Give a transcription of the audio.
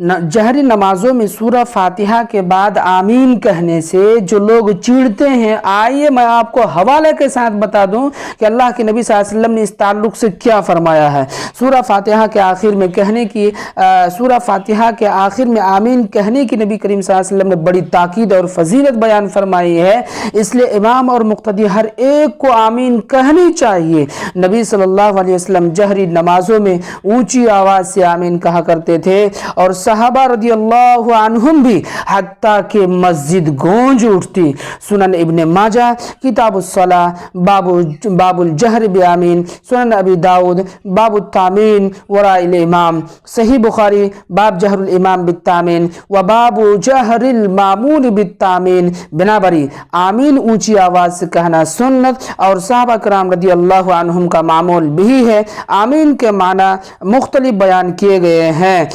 जहरी नमाजों में सूरह फातिहा के बाद आमीन कहने से जो लोग चिढ़ते हैं, आइए मैं आपको हवाले के साथ बता दूं कि अल्लाह के नबी सल्लल्लाहु अलैहि वसल्लम ने इस ताल्लुक से क्या फरमाया है। सूरह फातिहा के आखिर में सूरह फातिहा के आखिर में आमीन कहने की नबी करीम सल्लल्लाहु अलैहि वसल्लम ने बड़ी ताकीद और फजीलत बयान फरमाई है। इसलिए इमाम और मुक्तदी हर एक को आमीन कहनी चाहिए। नबी सल्लल्लाहु अलैहि वसल्लम जहरी नमाजों में ऊंची आवाज से आमीन कहा करते थे और सहाबा रदियल्लाहु अन्हुम भी, हत्ता के मस्जिद गूंज उठती। सुनन इब्ने माजा किताबुस सलाह बाबुल जहर बि आमीन, सुनन अबी दाऊद बाबु तामीन वराइल इमाम, सही बुखारी बाब जहरुल इमाम बित्तामीन व बाबु जहरिल मामून बित्तामीन। बिनाबरी आमीन ऊंची आवाज से कहना सुन्नत और सहाबा कराम रदियल्लाहु अन्हुम का मामूल भी है। आमीन के माना मुख्तलिफ बयान किए गए हैं।